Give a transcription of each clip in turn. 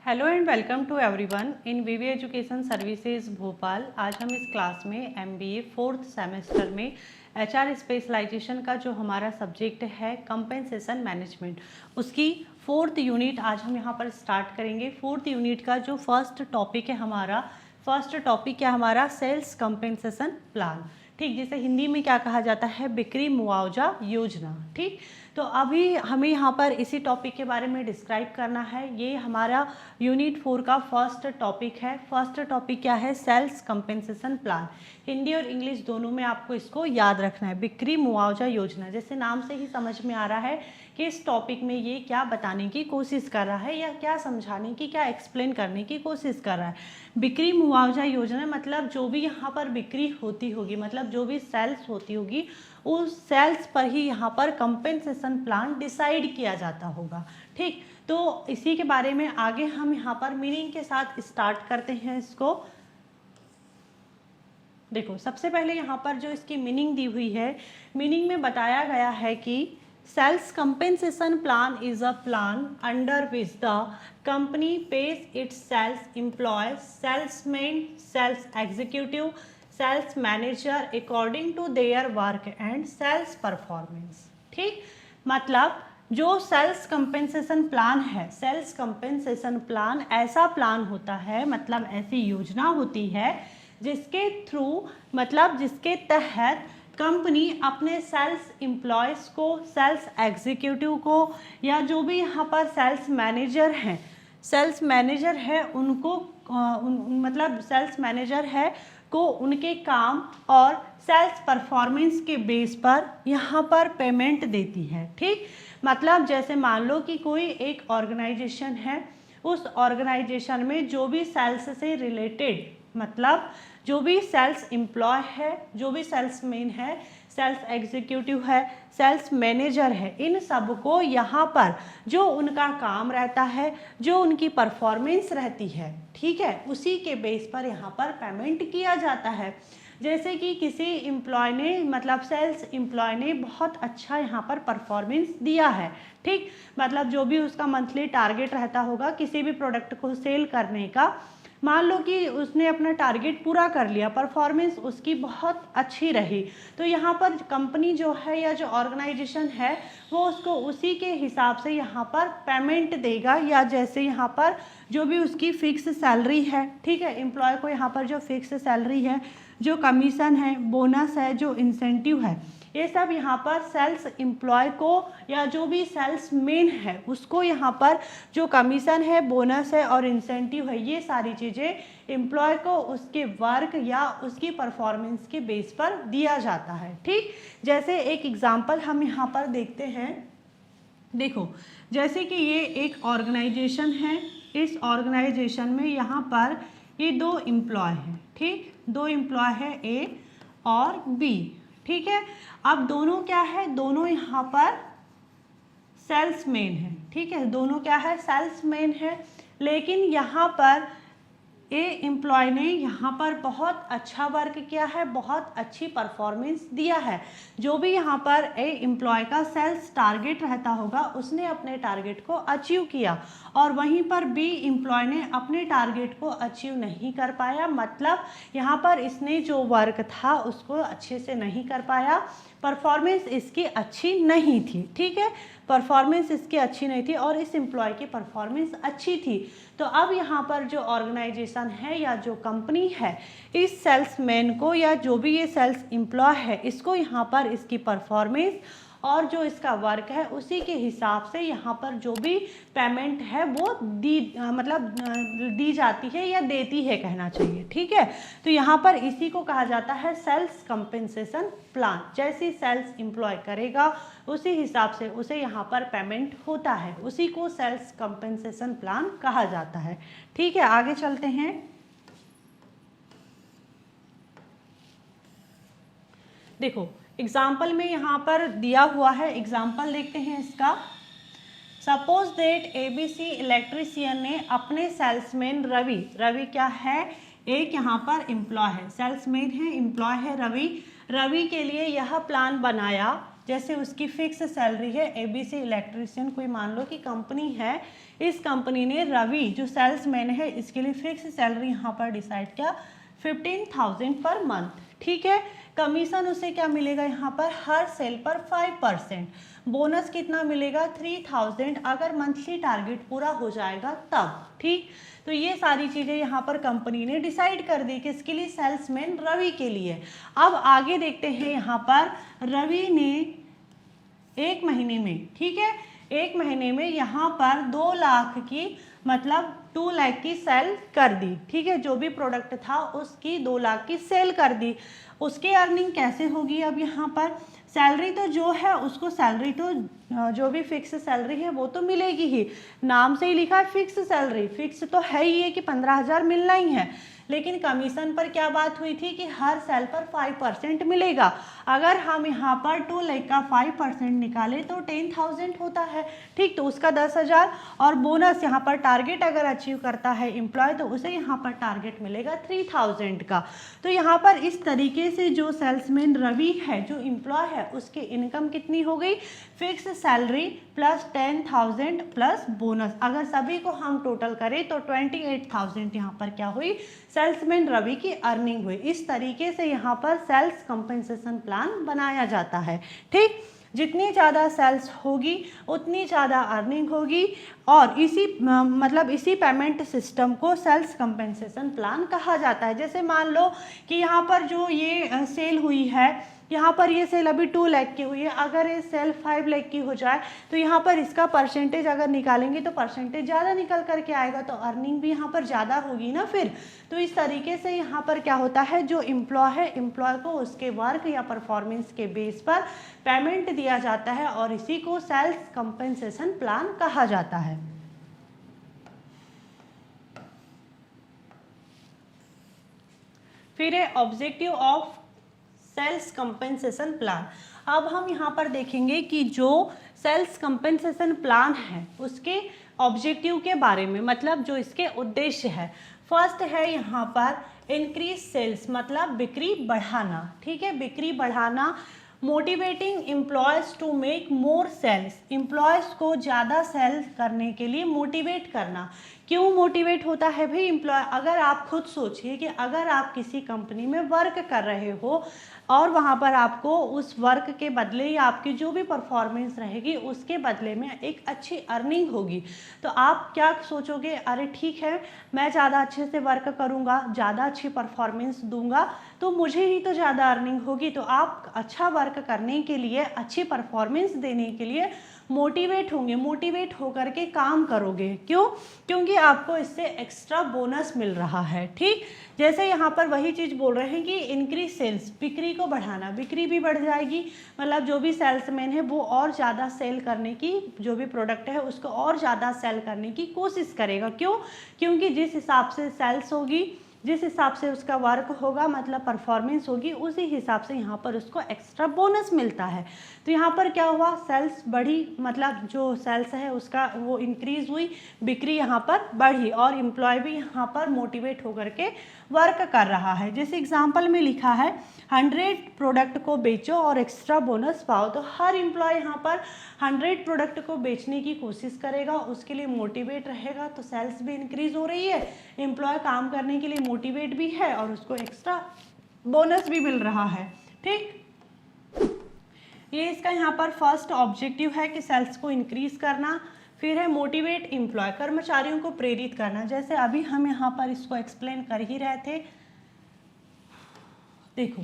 Hello and welcome to everyone in VV education services Bhopal. आज हम इस क्लास में एमबीए फोर्थ सेमेस्टर में एचआर स्पेशलाइजेशन का जो हमारा सब्जेक्ट है कंपेंसेशन मैनेजमेंट, उसकी फोर्थ यूनिट आज हम यहाँ पर स्टार्ट करेंगे। फोर्थ यूनिट का जो फर्स्ट टॉपिक है हमारा सेल्स कंपेंसेशन प्लान, ठीक, जिसे हिंदी में क्या कहा जाता है, बिक्री मुआवजा योजना। ठीक, तो अभी हमें यहाँ पर इसी टॉपिक के बारे में डिस्क्राइब करना है। ये हमारा यूनिट 4 का फर्स्ट टॉपिक है। फर्स्ट टॉपिक क्या है, सेल्स कंपेंसेशन प्लान। हिंदी और इंग्लिश दोनों में आपको इसको याद रखना है, बिक्री मुआवजा योजना। जैसे नाम से ही समझ में आ रहा है कि इस टॉपिक में ये क्या बताने की कोशिश कर रहा है या क्या समझाने की, क्या एक्सप्लेन करने की कोशिश कर रहा है। बिक्री मुआवजा योजना मतलब जो भी यहाँ पर बिक्री होती होगी, मतलब जो भी सेल्स होती होगी, उस सेल्स पर ही यहाँ पर कंपेंसेशन प्लान डिसाइड किया जाता होगा। ठीक, तो इसी के बारे में आगे हम यहाँ पर मीनिंग के साथ स्टार्ट करते हैं इसको। देखो, सबसे पहले यहाँ पर जो इसकी मीनिंग दी हुई है, मीनिंग में बताया गया है कि sales compensation plan is a plan under which the company pays its sales employ, salesman, sales executive, sales manager according to their work and sales performance. ठीक, मतलब जो सेल्स कंपेंसेशन प्लान है, सेल्स कंपेंसेशन प्लान ऐसा plan होता है, मतलब ऐसी योजना होती है जिसके थ्रू, मतलब जिसके तहत कंपनी अपने सेल्स एम्प्लॉयज़ को, सेल्स एग्जीक्यूटिव को, या जो भी यहाँ पर सेल्स मैनेजर है उनको मतलब सेल्स मैनेजर है को उनके काम और सेल्स परफॉर्मेंस के बेस पर यहाँ पर पेमेंट देती है। ठीक, मतलब जैसे मान लो कि कोई एक ऑर्गेनाइजेशन है, उस ऑर्गेनाइजेशन में जो भी सेल्स से रिलेटेड, मतलब जो भी सेल्स एम्प्लॉय है, जो भी सेल्समैन है, सेल्स एग्जीक्यूटिव है, सेल्स मैनेजर है, इन सब को यहाँ पर जो उनका काम रहता है, जो उनकी परफॉर्मेंस रहती है, ठीक है, उसी के बेस पर यहाँ पर पेमेंट किया जाता है। जैसे कि किसी एम्प्लॉय ने, मतलब सेल्स एम्प्लॉय ने बहुत अच्छा यहाँ पर परफॉर्मेंस दिया है। ठीक, मतलब जो भी उसका मंथली टारगेट रहता होगा किसी भी प्रोडक्ट को सेल करने का, मान लो कि उसने अपना टारगेट पूरा कर लिया, परफॉर्मेंस उसकी बहुत अच्छी रही, तो यहाँ पर कंपनी जो है या जो ऑर्गेनाइजेशन है वो उसको उसी के हिसाब से यहाँ पर पेमेंट देगा। या जैसे यहाँ पर जो भी उसकी फिक्स सैलरी है, ठीक है, एम्प्लॉय को यहाँ पर जो फिक्स सैलरी है, जो कमीशन है, बोनस है, जो इंसेंटिव है, ये सब यहाँ पर सेल्स एम्प्लॉय को या जो भी सेल्समैन है उसको यहाँ पर जो कमीशन है, बोनस है और इंसेंटिव है, ये सारी चीज़ें एम्प्लॉय को उसके वर्क या उसकी परफॉर्मेंस के बेस पर दिया जाता है। ठीक, जैसे एक एग्जांपल हम यहाँ पर देखते हैं। देखो, जैसे कि ये एक ऑर्गेनाइजेशन है, इस ऑर्गेनाइजेशन में यहाँ पर ये दो एम्प्लॉय हैं। ठीक, दो एम्प्लॉय है, ए और बी। ठीक है, अब दोनों क्या है, दोनों यहाँ पर सेल्समैन है। ठीक है, दोनों क्या है, सेल्समैन है। लेकिन यहाँ पर ए एम्प्लॉय ने यहाँ पर बहुत अच्छा वर्क किया है, बहुत अच्छी परफॉर्मेंस दिया है। जो भी यहाँ पर ए एम्प्लॉय का सेल्स टारगेट रहता होगा उसने अपने टारगेट को अचीव किया, और वहीं पर बी एम्प्लॉय ने अपने टारगेट को अचीव नहीं कर पाया, मतलब यहाँ पर इसने जो वर्क था उसको अच्छे से नहीं कर पाया, परफॉर्मेंस इसकी अच्छी नहीं थी। ठीक है, परफॉर्मेंस इसकी अच्छी नहीं थी और इस एम्प्लॉय की परफॉर्मेंस अच्छी थी। तो अब यहाँ पर जो ऑर्गेनाइजेशन है या जो कंपनी है, इस सेल्समैन को या जो भी ये सेल्स एम्प्लॉय है, इसको यहाँ पर इसकी परफॉर्मेंस और जो इसका वर्क है उसी के हिसाब से यहाँ पर जो भी पेमेंट है वो दी जाती है या देती है, कहना चाहिए। ठीक है, तो यहाँ पर इसी को कहा जाता है सेल्स कंपेंसेशन प्लान। जैसी सेल्स एम्प्लॉय करेगा उसी हिसाब से उसे यहाँ पर पेमेंट होता है, उसी को सेल्स कंपेंसेशन प्लान कहा जाता है। ठीक है, आगे चलते हैं। देखो, एग्जाम्पल में यहाँ पर दिया हुआ है, एग्जाम्पल देखते हैं इसका। सपोज दैट एबीसी इलेक्ट्रीशियन ने अपने सेल्समैन रवि क्या है, एक यहाँ पर एम्प्लॉय है, सेल्समैन है, एम्प्लॉय है रवि के लिए यह प्लान बनाया जैसे उसकी फिक्स सैलरी है, ABC इलेक्ट्रिशियन कोई मान लो कि कंपनी है, इस कंपनी ने रवि जो सेल्समैन है इसके लिए फिक्स सैलरी यहाँ पर डिसाइड किया 15,000 पर मंथ, ठीक है। कमीशन उसे क्या मिलेगा यहाँ पर, हर सेल पर 5%, बोनस कितना मिलेगा 3,000 अगर मंथली टारगेट पूरा हो जाएगा तब, ठीक। तो ये सारी चीज़ें यहाँ पर कंपनी ने डिसाइड कर दी किसके लिए, सेल्समैन रवि के लिए। अब आगे देखते हैं यहाँ पर रवि ने एक महीने में, ठीक है, एक महीने में यहाँ पर 2 लाख की मतलब 2 लाख की सेल कर दी, ठीक है। जो भी प्रोडक्ट था उसकी 2 लाख की सेल कर दी। उसकी अर्निंग कैसे होगी, अब यहाँ पर सैलरी तो जो है उसको सैलरी तो जो भी फिक्स सैलरी है वो तो मिलेगी ही, नाम से ही लिखा है फिक्स सैलरी, फिक्स तो है ही है कि 15,000 मिलना ही है। लेकिन कमीशन पर क्या बात हुई थी कि हर सेल पर 5% मिलेगा। अगर हम यहाँ पर 2 लाख का 5% निकाले तो 10,000 होता है, ठीक। तो उसका 10,000 और बोनस यहाँ पर टारगेट अगर अचीव करता है एम्प्लॉय तो उसे यहाँ पर टारगेट मिलेगा 3,000 का। तो यहाँ पर इस तरीके से जो सेल्समैन रवि है, जो एम्प्लॉय है, उसकी इनकम कितनी हो गई, fix salary plus 10,000 plus bonus. अगर सभी को हम टोटल करें तो 28,000 यहाँ पर क्या हुई, सेल्समैन रवि की अर्निंग हुई। इस तरीके से यहाँ पर सेल्स कंपेंसेशन प्लान बनाया जाता है, ठीक। जितनी ज़्यादा सेल्स होगी उतनी ज़्यादा अर्निंग होगी और इसी पेमेंट सिस्टम को सेल्स कंपेंसेशन प्लान कहा जाता है। जैसे मान लो कि यहाँ पर जो ये सेल हुई है, यहाँ पर ये सेल अभी 2 लाख की हुई है, अगर ये सेल 5 लाख की हो जाए तो यहाँ पर इसका परसेंटेज अगर निकालेंगे तो परसेंटेज ज़्यादा निकल करके आएगा, तो अर्निंग भी यहाँ पर ज़्यादा होगी ना फिर। तो इस तरीके से यहाँ पर क्या होता है, जो एम्प्लॉय है, एम्प्लॉय को उसके वर्क या परफॉर्मेंस के बेस पर पेमेंट दिया जाता है और इसी को सेल्स कंपेंसेशन प्लान कहा जाता है। फिर है objective of sales compensation plan. अब हम यहाँ पर देखेंगे कि जो सेल्स कंपेंसेशन प्लान है उसके ऑब्जेक्टिव के बारे में, मतलब जो इसके उद्देश्य है। फर्स्ट है यहाँ पर इंक्रीज सेल्स, मतलब बिक्री बढ़ाना, ठीक है, बिक्री बढ़ाना। Motivating employees to make more sales, employees को ज़्यादा सेल करने के लिए मोटिवेट करना। क्यों मोटिवेट होता है भाई एम्प्लॉय, अगर आप खुद सोचिए कि अगर आप किसी कंपनी में वर्क कर रहे हो और वहाँ पर आपको उस वर्क के बदले या आपकी जो भी परफॉर्मेंस रहेगी उसके बदले में एक अच्छी अर्निंग होगी, तो आप क्या सोचोगे, अरे ठीक है मैं ज़्यादा अच्छे से वर्क करूँगा, ज़्यादा अच्छी परफॉर्मेंस दूंगा तो मुझे ही तो ज़्यादा अर्निंग होगी। तो आप अच्छा वर्क करने के लिए, अच्छी परफॉर्मेंस देने के लिए मोटिवेट होंगे, मोटिवेट होकर के काम करोगे। क्यों, क्योंकि आपको इससे एक्स्ट्रा बोनस मिल रहा है, ठीक। जैसे यहाँ पर वही चीज़ बोल रहे हैं कि इंक्रीज सेल्स, बिक्री को बढ़ाना, बिक्री भी बढ़ जाएगी, मतलब जो भी सेल्समैन है वो और ज़्यादा सेल करने की, जो भी प्रोडक्ट है उसको और ज़्यादा सेल करने की कोशिश करेगा। क्यों, क्योंकि जिस हिसाब से सेल्स होगी, जिस हिसाब से उसका वर्क होगा, मतलब परफॉर्मेंस होगी, उसी हिसाब से यहाँ पर उसको एक्स्ट्रा बोनस मिलता है। तो यहाँ पर क्या हुआ, सेल्स बढ़ी, मतलब जो सेल्स है उसका वो इंक्रीज हुई, बिक्री यहाँ पर बढ़ी और एम्प्लॉय भी यहाँ पर मोटिवेट होकर के वर्क कर रहा है। जैसे एग्जाम्पल में लिखा है 100 प्रोडक्ट को बेचो और एक्स्ट्रा बोनस पाओ, तो हर एम्प्लॉय यहाँ पर 100 प्रोडक्ट को बेचने की कोशिश करेगा, उसके लिए मोटिवेट रहेगा, तो सेल्स भी इंक्रीज हो रही है, एम्प्लॉय काम करने के लिए मोटिवेट भी है और उसको एक्स्ट्रा बोनस भी मिल रहा है, ठीक। ये इसका यहाँ पर फर्स्ट ऑब्जेक्टिव है कि सेल्स को इंक्रीज करना। फिर है मोटिवेट एम्प्लॉय, कर्मचारियों को प्रेरित करना। जैसे अभी हम यहाँ पर इसको एक्सप्लेन कर ही रहे थे, देखो,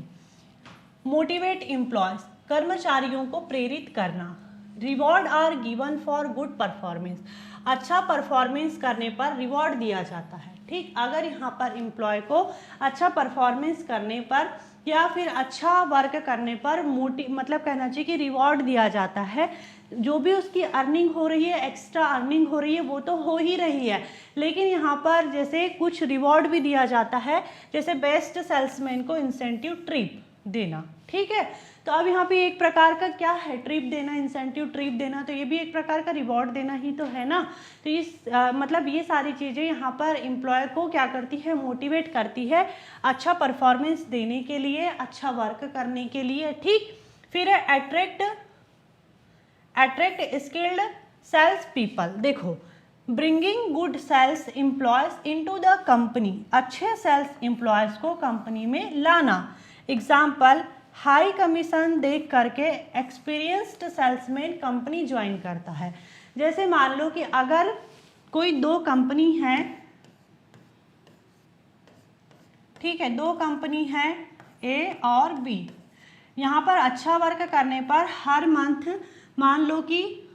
मोटिवेट एम्प्लॉयज, कर्मचारियों को प्रेरित करना। Reward are given for good performance, अच्छा परफॉर्मेंस करने पर रिवॉर्ड दिया जाता है, ठीक। अगर यहाँ पर एम्प्लॉय को अच्छा परफॉर्मेंस करने पर या फिर अच्छा वर्क करने पर मतलब कहना चाहिए कि रिवॉर्ड दिया जाता है। जो भी उसकी अर्निंग हो रही है, एक्स्ट्रा अर्निंग हो रही है, वो तो हो ही रही है, लेकिन यहाँ पर जैसे कुछ रिवॉर्ड भी दिया जाता है, जैसे बेस्ट सेल्समैन को इंसेंटिव ट्रिप देना, ठीक है। तो अब यहाँ पे एक प्रकार का क्या है, ट्रिप देना, इंसेंटिव ट्रिप देना, तो ये भी एक प्रकार का रिवॉर्ड देना ही तो है ना। तो मतलब ये सारी चीज़ें यहाँ पर एम्प्लॉय को क्या करती है, मोटिवेट करती है अच्छा परफॉर्मेंस देने के लिए, अच्छा वर्क करने के लिए, ठीक। फिर है attract attract skilled sales people. देखो, bringing good sales employees into the company, अच्छे सेल्स एम्प्लॉयज को कंपनी में लाना। एग्जाम्पल, हाई कमीशन देख करके एक्सपीरियंस्ड सेल्समैन कंपनी ज्वाइन करता है। जैसे मान लो कि अगर कोई दो कंपनी है, ठीक है, दो कंपनी है ए और बी, यहाँ पर अच्छा वर्क करने पर हर मंथ मान लो कि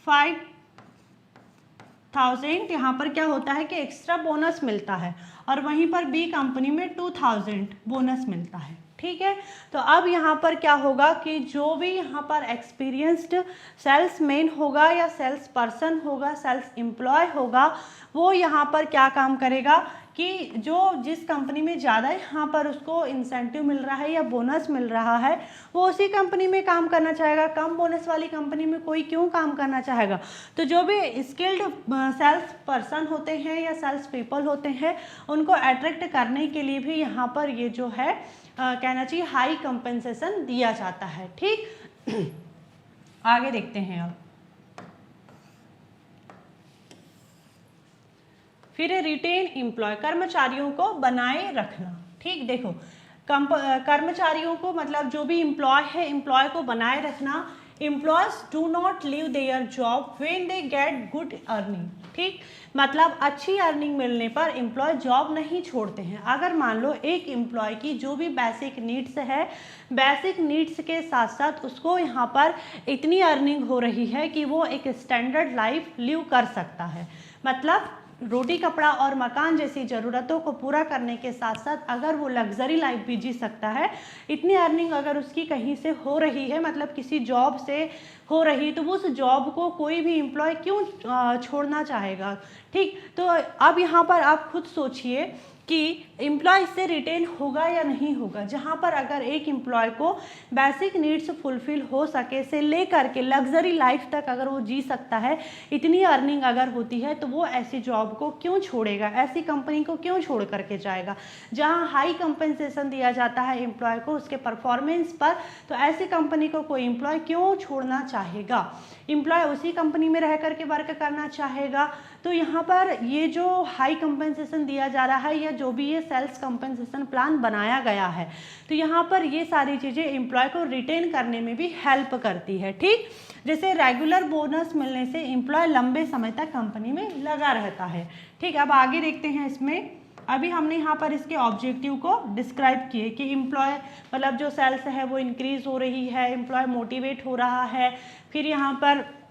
5,000 यहाँ पर क्या होता है कि एक्स्ट्रा बोनस मिलता है, और वहीं पर बी कंपनी में 2,000 बोनस मिलता है। ठीक है, तो अब यहाँ पर क्या होगा कि जो भी यहाँ पर एक्सपीरियंस्ड सेल्समैन होगा या सेल्स पर्सन होगा, सेल्स एम्प्लॉय होगा, वो यहाँ पर क्या काम करेगा कि जो जिस कंपनी में ज़्यादा यहाँ पर उसको इंसेंटिव मिल रहा है या बोनस मिल रहा है, वो उसी कंपनी में काम करना चाहेगा। कम बोनस वाली कंपनी में कोई क्यों काम करना चाहेगा? तो जो भी स्किल्ड सेल्स पर्सन होते हैं या सेल्स पीपल होते हैं, उनको अट्रैक्ट करने के लिए भी यहाँ पर ये जो है कहना चाहिए हाई कंपनसेशन दिया जाता है। ठीक, आगे देखते हैं अब। फिर रिटेन एम्प्लॉय, कर्मचारियों को बनाए रखना। ठीक, देखो, कर्मचारियों को मतलब जो भी एम्प्लॉय है, एम्प्लॉय को बनाए रखना। Employees do not leave their job when they get good earning. ठीक, मतलब अच्छी अर्निंग मिलने पर एम्प्लॉय जॉब नहीं छोड़ते हैं। अगर मान लो एक एम्प्लॉय की जो भी बेसिक नीड्स है, बेसिक नीड्स के साथ साथ उसको यहाँ पर इतनी अर्निंग हो रही है कि वो एक स्टैंडर्ड लाइफ लिव कर सकता है, मतलब रोटी कपड़ा और मकान जैसी ज़रूरतों को पूरा करने के साथ साथ अगर वो लग्जरी लाइफ भी जी सकता है, इतनी अर्निंग अगर उसकी कहीं से हो रही है, मतलब किसी जॉब से हो रही, तो उस जॉब को कोई भी एम्प्लॉय क्यों छोड़ना चाहेगा? ठीक, तो अब यहाँ पर आप खुद सोचिए कि एम्प्लॉय इससे रिटेन होगा या नहीं होगा। जहाँ पर अगर एक एम्प्लॉय को बेसिक नीड्स फुलफिल हो सके से ले करके लग्जरी लाइफ तक अगर वो जी सकता है, इतनी अर्निंग अगर होती है, तो वो ऐसी जॉब को क्यों छोड़ेगा, ऐसी कंपनी को क्यों छोड़ करके जाएगा? जहाँ हाई कंपनसेशन दिया जाता है एम्प्लॉय को उसके परफॉर्मेंस पर, तो ऐसी कंपनी को कोई एम्प्लॉय क्यों छोड़ना चाहेगा? एम्प्लॉय उसी कंपनी में रह करके वर्क करना चाहेगा। तो यहाँ पर ये जो हाई कंपनसेशन दिया जा रहा है या जो भी ये सेल्स कंपनसेशन प्लान बनाया गया है, तो यहाँ पर ये सारी चीज़ें एम्प्लॉय को रिटेन करने में भी हेल्प करती है। ठीक, जैसे रेगुलर बोनस मिलने से एम्प्लॉय लंबे समय तक कंपनी में लगा रहता है। ठीक, अब आगे देखते हैं। इसमें अभी हमने यहाँ पर इसके ऑब्जेक्टिव को डिस्क्राइब किए कि एम्प्लॉय मतलब जो सेल्स है वो इंक्रीज हो रही है, एम्प्लॉय मोटिवेट हो रहा है, फिर यहाँ पर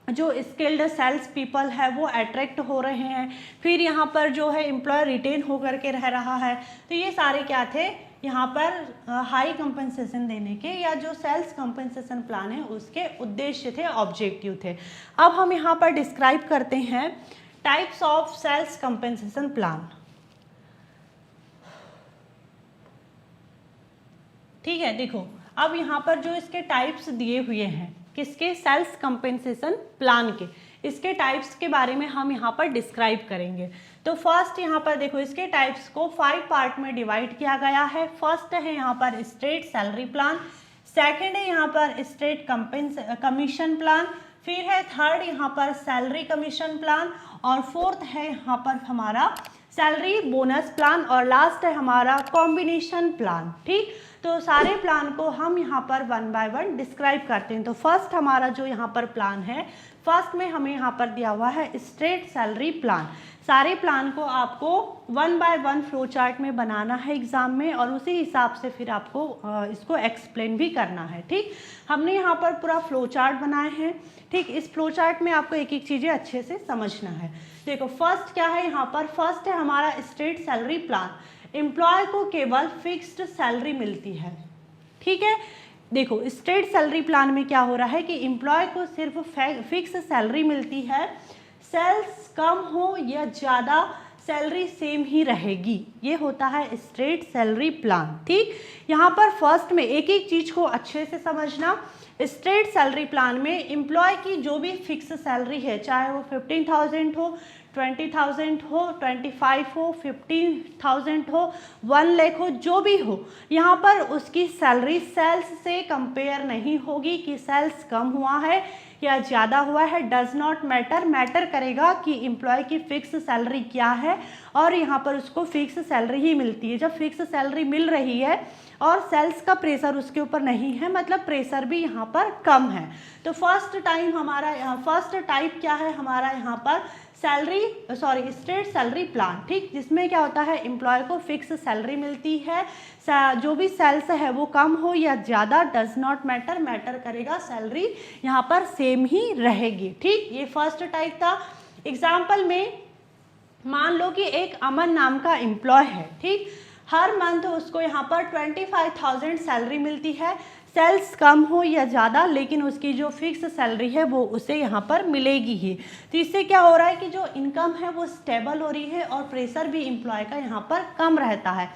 जो स्किल्ड सेल्स पीपल है वो अट्रैक्ट हो रहे हैं, फिर यहाँ पर जो है एम्प्लॉय रिटेन होकर के रह रहा है। तो ये सारे क्या थे यहाँ पर हाई कंपनसेशन देने के या जो सेल्स कंपनसेशन प्लान है उसके उद्देश्य थे, ऑब्जेक्टिव थे। अब हम यहाँ पर डिस्क्राइब करते हैं types of sales compensation plan. ठीक है, देखो अब यहाँ पर जो इसके टाइप्स दिए हुए हैं, किसके? सेल्स कंपनसेशन प्लान के, इसके टाइप्स के बारे में हम यहाँ पर डिस्क्राइब करेंगे। तो फर्स्ट यहाँ पर देखो इसके टाइप्स को 5 पार्ट में डिवाइड किया गया है। फर्स्ट है यहाँ पर स्टेट सैलरी प्लान, सेकंड है यहाँ पर स्टेट कमीशन प्लान, फिर है थर्ड यहाँ पर सैलरी कमीशन प्लान, और फोर्थ है यहाँ पर हमारा सैलरी बोनस प्लान, और लास्ट है हमारा कॉम्बिनेशन प्लान। ठीक, तो सारे प्लान को हम यहाँ पर 1 बाय 1 डिस्क्राइब करते हैं। तो फर्स्ट हमारा जो यहाँ पर प्लान है, फर्स्ट में हमें यहाँ पर दिया हुआ है स्ट्रेट सैलरी प्लान। सारे प्लान को आपको 1 बाय 1 फ्लो चार्ट में बनाना है एग्जाम में, और उसी हिसाब से फिर आपको इसको एक्सप्लेन भी करना है। ठीक, हमने यहाँ पर पूरा फ्लो चार्ट बनाए हैं। ठीक, इस फ्लो चार्ट में आपको एक एक चीज़ें अच्छे से समझना है। देखो फर्स्ट क्या है यहाँ पर, फर्स्ट है हमारा स्ट्रेट सैलरी प्लान। एम्प्लॉय को केवल फिक्स्ड सैलरी मिलती है। ठीक है, देखो स्ट्रेट सैलरी प्लान में क्या हो रहा है कि एम्प्लॉय को सिर्फ फिक्स सैलरी मिलती है, सेल्स कम हो या ज़्यादा सैलरी सेम ही रहेगी, ये होता है स्ट्रेट सैलरी प्लान। ठीक, यहाँ पर फर्स्ट में एक एक चीज़ को अच्छे से समझना। स्ट्रेट सैलरी प्लान में एम्प्लॉय की जो भी फिक्स सैलरी है, चाहे वो 15,000 हो, 20,000 हो, 25 हो, 15,000 हो, 1 लाख हो, जो भी हो, यहाँ पर उसकी सैलरी सेल्स से कंपेयर नहीं होगी कि सेल्स कम हुआ है या ज़्यादा हुआ है। डज नॉट मैटर, मैटर करेगा कि एम्प्लॉय की फिक्स सैलरी क्या है और यहाँ पर उसको फिक्स सैलरी ही मिलती है। जब फिक्स सैलरी मिल रही है और सेल्स का प्रेशर उसके ऊपर नहीं है, मतलब प्रेशर भी यहाँ पर कम है। तो फर्स्ट टाइप क्या है हमारा यहाँ पर स्ट्रेट सैलरी प्लान, ठीक, जिसमें क्या होता है एम्प्लॉय को फिक्स सैलरी मिलती है, जो भी सेल्स है वो कम हो या ज़्यादा, डज नॉट मैटर, मैटर करेगा सैलरी यहाँ पर सेम ही रहेगी। ठीक, ये फर्स्ट टाइप था। एग्जाम्पल में मान लो कि एक अमन नाम का एम्प्लॉय है, ठीक, हर मंथ उसको यहाँ पर 25,000 सैलरी मिलती है, सेल्स कम हो या ज़्यादा, लेकिन उसकी जो फिक्स सैलरी है वो उसे यहाँ पर मिलेगी ही। तो इससे क्या हो रहा है कि जो इनकम है वो स्टेबल हो रही है और प्रेशर भी एम्प्लॉय का यहाँ पर कम रहता है।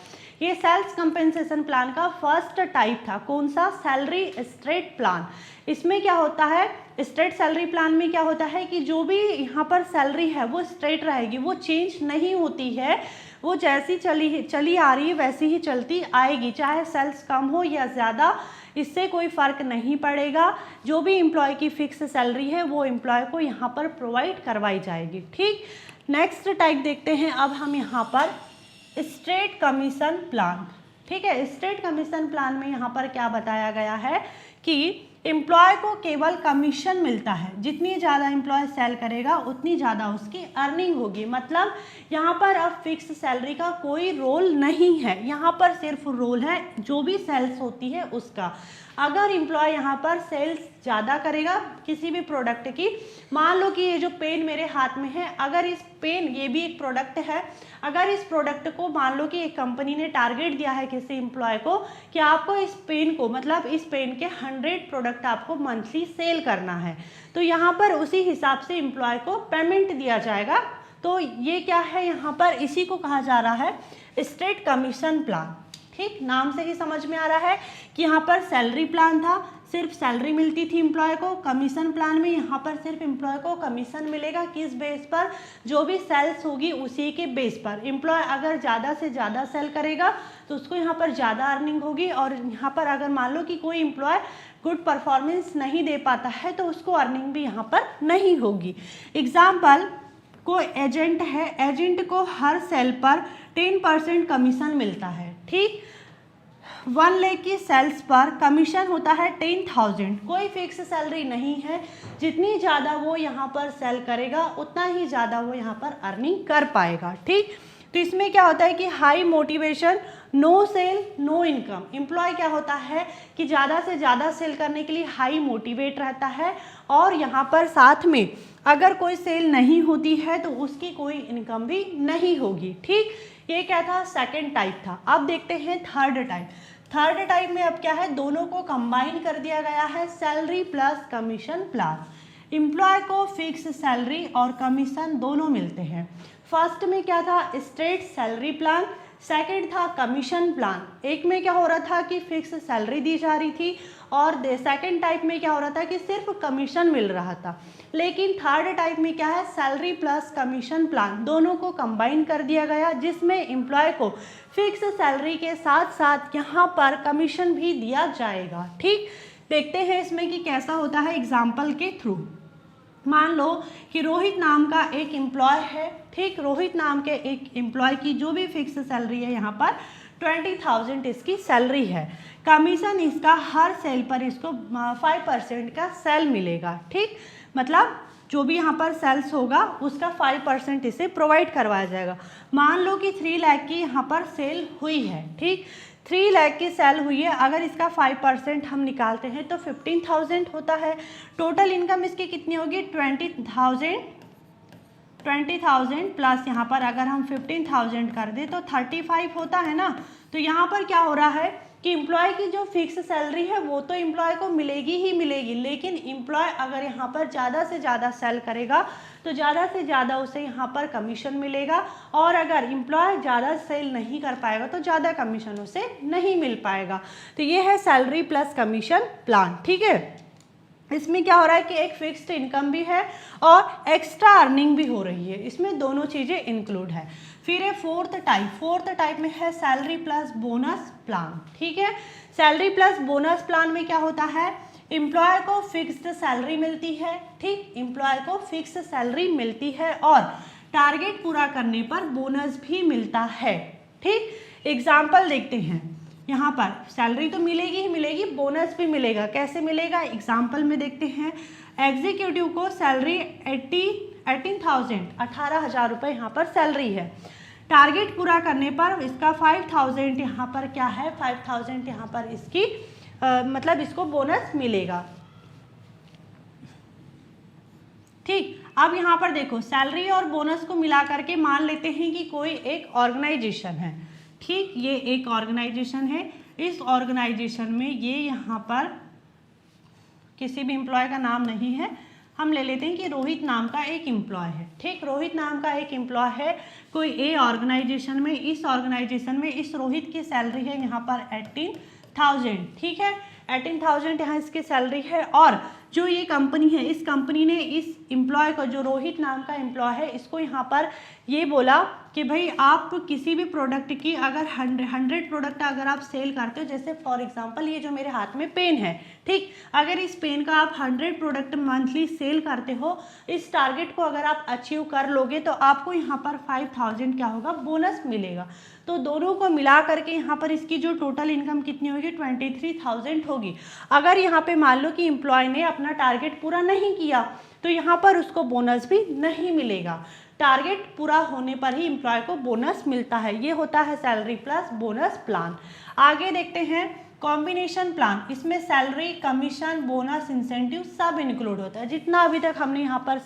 ये सेल्स कंपेंसेशन प्लान का फर्स्ट टाइप था। कौन सा? Salary straight plan. इसमें क्या होता है, स्ट्रेट सैलरी प्लान में क्या होता है कि जो भी यहाँ पर सैलरी है वो स्ट्रेट रहेगी, वो चेंज नहीं होती है, वो जैसी चली आ रही है वैसी ही चलती आएगी, चाहे सेल्स कम हो या ज़्यादा, इससे कोई फ़र्क नहीं पड़ेगा। जो भी एम्प्लॉय की फिक्स सैलरी है वो एम्प्लॉय को यहाँ पर प्रोवाइड करवाई जाएगी। ठीक, नेक्स्ट टाइप देखते हैं अब हम यहाँ पर स्ट्रेट कमीशन प्लान। ठीक है, स्ट्रेट कमीशन प्लान में यहाँ पर क्या बताया गया है कि एम्प्लॉय को केवल कमीशन मिलता है, जितनी ज़्यादा एम्प्लॉय सेल करेगा उतनी ज़्यादा उसकी अर्निंग होगी। मतलब यहाँ पर अब फिक्स सैलरी का कोई रोल नहीं है, यहाँ पर सिर्फ रोल है जो भी सेल्स होती है उसका। अगर एम्प्लॉय यहाँ पर सेल्स ज़्यादा करेगा किसी भी प्रोडक्ट की, मान लो कि ये जो पेन मेरे हाथ में है, अगर इस पेन, ये भी एक प्रोडक्ट है, अगर इस प्रोडक्ट को मान लो कि एक कंपनी ने टारगेट दिया है किसी एम्प्लॉय को कि आपको इस पेन को, मतलब इस पेन के 100 प्रोडक्ट आपको मंथली सेल करना है, तो यहाँ पर उसी हिसाब से एम्प्लॉय को पेमेंट दिया जाएगा। तो ये क्या है, यहाँ पर इसी को कहा जा रहा है स्ट्रेट कमीशन प्लान। ठीक, नाम से ही समझ में आ रहा है कि यहाँ पर सैलरी प्लान था, सिर्फ सैलरी मिलती थी एम्प्लॉय को। कमीशन प्लान में यहाँ पर सिर्फ एम्प्लॉय को कमीशन मिलेगा, किस बेस पर? जो भी सेल्स होगी उसी के बेस पर। एम्प्लॉय अगर ज़्यादा से ज़्यादा सेल करेगा तो उसको यहाँ पर ज़्यादा अर्निंग होगी, और यहाँ पर अगर मान लो कि कोई एम्प्लॉय गुड परफॉर्मेंस नहीं दे पाता है तो उसको अर्निंग भी यहाँ पर नहीं होगी। एग्जाम्पल, कोई एजेंट है, एजेंट को हर सेल पर 10% कमीशन मिलता है। ठीक, 1 लाख की सेल्स पर कमीशन होता है 10,000। कोई फिक्स सैलरी नहीं है, जितनी ज़्यादा वो यहाँ पर सेल करेगा उतना ही ज़्यादा वो यहाँ पर अर्निंग कर पाएगा। ठीक, तो इसमें क्या होता है कि high motivation, no sale no income. Employ क्या होता है कि ज़्यादा से ज़्यादा सेल करने के लिए हाई मोटिवेट रहता है, और यहाँ पर साथ में अगर कोई सेल नहीं होती है तो उसकी कोई इनकम भी नहीं होगी। ठीक, ये क्या था, सेकंड टाइप था। अब देखते हैं थर्ड टाइप। थर्ड टाइप में अब क्या है, दोनों को कंबाइन कर दिया गया है, salary plus commission plan. Employ को फिक्स सैलरी और कमीशन दोनों मिलते हैं। फर्स्ट में क्या था, स्ट्रेट सैलरी प्लान, सेकंड था कमीशन प्लान। एक में क्या हो रहा था कि फिक्स सैलरी दी जा रही थी, और सेकंड टाइप में क्या हो रहा था कि सिर्फ कमीशन मिल रहा था। लेकिन थर्ड टाइप में क्या है, सैलरी प्लस कमीशन प्लान, दोनों को कंबाइन कर दिया गया, जिसमें एम्प्लॉय को फिक्स सैलरी के साथ साथ यहाँ पर कमीशन भी दिया जाएगा। ठीक, देखते हैं इसमें कि कैसा होता है एग्जाम्पल के थ्रू। मान लो कि रोहित नाम का एक एम्प्लॉय है। ठीक, रोहित नाम के एक एम्प्लॉय की जो भी फिक्स सैलरी है यहाँ पर 20,000 इसकी सैलरी है। कमीशन इसका हर सेल पर इसको 5% का सेल मिलेगा। ठीक, मतलब जो भी यहाँ पर सेल्स होगा उसका 5% इसे प्रोवाइड करवाया जाएगा। मान लो कि 3 लाख की यहाँ पर सेल हुई है। ठीक, 3 लाख की सेल हुई है, अगर इसका 5% हम निकालते हैं तो 15,000 होता है। टोटल इनकम इसकी कितनी होगी, 20,000 प्लस यहाँ पर अगर हम 15,000 कर दें तो 35 होता है ना। तो यहाँ पर क्या हो रहा है कि एम्प्लॉय की जो फिक्स सैलरी है वो तो एम्प्लॉय को मिलेगी ही मिलेगी, लेकिन एम्प्लॉय अगर यहाँ पर ज़्यादा से ज़्यादा सेल करेगा तो ज़्यादा से ज़्यादा उसे यहाँ पर कमीशन मिलेगा, और अगर एम्प्लॉय ज़्यादा सेल नहीं कर पाएगा तो ज़्यादा कमीशन उसे नहीं मिल पाएगा। तो ये है सैलरी प्लस कमीशन प्लान। ठीक है, इसमें क्या हो रहा है कि एक फिक्स्ड इनकम भी है और एक्स्ट्रा अर्निंग भी हो रही है, इसमें दोनों चीज़ें इंक्लूड है। फिर है फोर्थ टाइप में है सैलरी प्लस बोनस प्लान। ठीक है, सैलरी प्लस बोनस प्लान में क्या होता है, एम्प्लॉय को फिक्स्ड सैलरी मिलती है। ठीक, एम्प्लॉय को फिक्स्ड सैलरी मिलती है और टारगेट पूरा करने पर बोनस भी मिलता है। ठीक, एग्जाम्पल देखते हैं, यहाँ पर सैलरी तो मिलेगी ही मिलेगी, बोनस भी मिलेगा। कैसे मिलेगा, एग्जाम्पल में देखते हैं। एग्जीक्यूटिव को सैलरी 18,000 रुपये यहाँ पर सैलरी है। टारगेट पूरा करने पर इसका 5,000 यहाँ पर क्या है, 5,000 यहाँ पर इसकी मतलब इसको बोनस मिलेगा। ठीक, अब यहाँ पर देखो सैलरी और बोनस को मिला करके मान लेते हैं कि कोई एक ऑर्गेनाइजेशन है। ठीक, ये एक ऑर्गेनाइजेशन है, इस ऑर्गेनाइजेशन में ये यहाँ पर किसी भी एम्प्लॉय का नाम नहीं है, हम ले लेते हैं कि रोहित नाम का एक एम्प्लॉय है। ठीक, रोहित नाम का एक एम्प्लॉय है कोई ए ऑर्गेनाइजेशन में। इस ऑर्गेनाइजेशन में इस रोहित की सैलरी है यहाँ पर 18,000। ठीक है, 18,000 यहाँ इसकी सैलरी है और जो ये कंपनी है, इस कंपनी ने इस एम्प्लॉय को, जो रोहित नाम का एम्प्लॉय है, इसको यहाँ पर ये बोला कि भाई आप किसी भी प्रोडक्ट की अगर 100 प्रोडक्ट अगर आप सेल करते हो, जैसे फॉर एग्जांपल ये जो मेरे हाथ में पेन है, ठीक, अगर इस पेन का आप 100 प्रोडक्ट मंथली सेल करते हो, इस टारगेट को अगर आप अचीव कर लोगे तो आपको यहाँ पर 5,000 क्या होगा, बोनस मिलेगा। तो दोनों को मिला करके यहाँ पर इसकी जो टोटल इनकम कितनी होगी, 23,000 होगी। अगर यहाँ पे मान लो कि एम्प्लॉय ने अपना टारगेट पूरा नहीं किया तो यहाँ पर उसको बोनस भी नहीं मिलेगा। टारगेट पूरा होने पर ही एम्प्लॉय को बोनस मिलता है। ये होता है सैलरी प्लस बोनस प्लान। आगे देखते हैं कॉम्बिनेशन प्लान। इसमें सैलरी, कमीशन, बोनस, इंसेंटिव सब इंक्लूड होता है। जितना अभी तक हमने यहाँ पर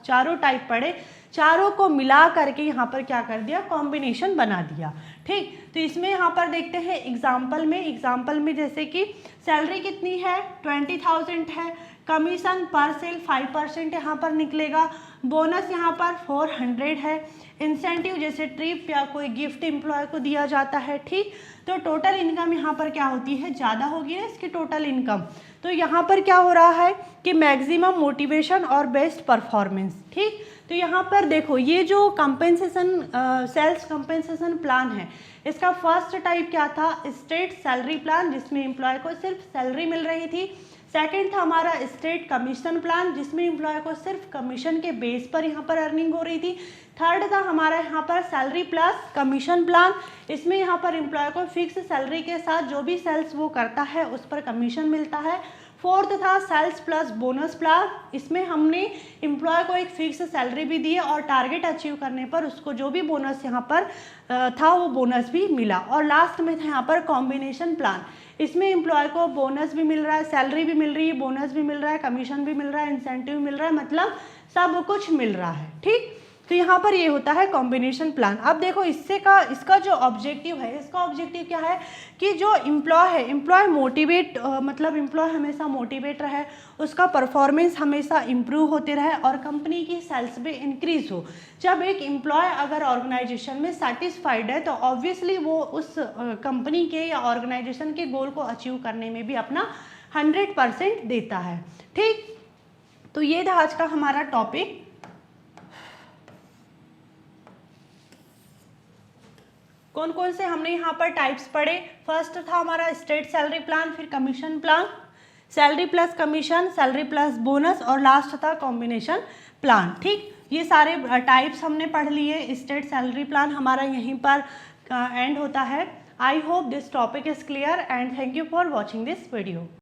चारों टाइप पढ़े, चारों को मिला करके यहाँ पर क्या कर दिया, कॉम्बिनेशन बना दिया। ठीक, तो इसमें यहाँ पर देखते हैं एग्जाम्पल में जैसे कि सैलरी कितनी है, 20,000 है, कमीशन पर सेल 5% यहाँ पर निकलेगा, बोनस यहाँ पर 400 है, इंसेंटिव जैसे ट्रिप या कोई गिफ्ट एम्प्लॉय को दिया जाता है। ठीक, तो टोटल इनकम यहाँ पर क्या होती है, ज़्यादा होगी ना इसकी टोटल इनकम। तो यहाँ पर क्या हो रहा है कि मैक्सिमम मोटिवेशन और बेस्ट परफॉर्मेंस। ठीक, तो यहाँ पर देखो ये जो कंपेंसेशन सेल्स कंपेंसेशन प्लान है, इसका फर्स्ट टाइप क्या था, स्टेट सैलरी प्लान, जिसमें एम्प्लॉय को सिर्फ सैलरी मिल रही थी। सेकंड था हमारा स्टेट कमीशन प्लान, जिसमें एम्प्लॉय को सिर्फ कमीशन के बेस पर यहाँ पर अर्निंग हो रही थी। थर्ड था हमारा यहाँ पर सैलरी प्लस कमीशन प्लान, इसमें यहाँ पर एम्प्लॉय को फिक्स सैलरी के साथ जो भी सेल्स वो करता है उस पर कमीशन मिलता है। फोर्थ था सेल्स प्लस बोनस प्लान, इसमें हमने एम्प्लॉय को एक फिक्स सैलरी भी दी और टारगेट अचीव करने पर उसको जो भी बोनस यहाँ पर था वो बोनस भी मिला। और लास्ट में था यहाँ पर कॉम्बिनेशन प्लान, इसमें एम्प्लॉय को बोनस भी मिल रहा है, सैलरी भी मिल रही है, बोनस भी मिल रहा है, कमीशन भी मिल रहा है, इंसेंटिव मिल रहा है, मतलब सब कुछ मिल रहा है। ठीक, तो यहाँ पर ये होता है कॉम्बिनेशन प्लान। अब देखो इसका जो ऑब्जेक्टिव है, इसका ऑब्जेक्टिव क्या है कि जो एम्प्लॉय है, एम्प्लॉय मोटिवेट मतलब एम्प्लॉय हमेशा मोटिवेट रहे, उसका परफॉर्मेंस हमेशा इम्प्रूव होते रहे और कंपनी की सेल्स भी इंक्रीज हो। जब एक एम्प्लॉय अगर ऑर्गेनाइजेशन में सेटिस्फाइड है तो ऑब्वियसली वो उस कंपनी के या ऑर्गेनाइजेशन के गोल को अचीव करने में भी अपना 100% देता है। ठीक, तो ये था आज का हमारा टॉपिक। कौन कौन से हमने यहाँ पर टाइप्स पढ़े, फर्स्ट था हमारा स्टेट सैलरी प्लान, फिर commission plan, salary plus commission, salary plus bonus और लास्ट था कॉम्बिनेशन प्लान। ठीक, ये सारे टाइप्स हमने पढ़ लिए। स्टेट सैलरी प्लान हमारा यहीं पर एंड होता है। I hope this topic is clear and thank you for watching this video.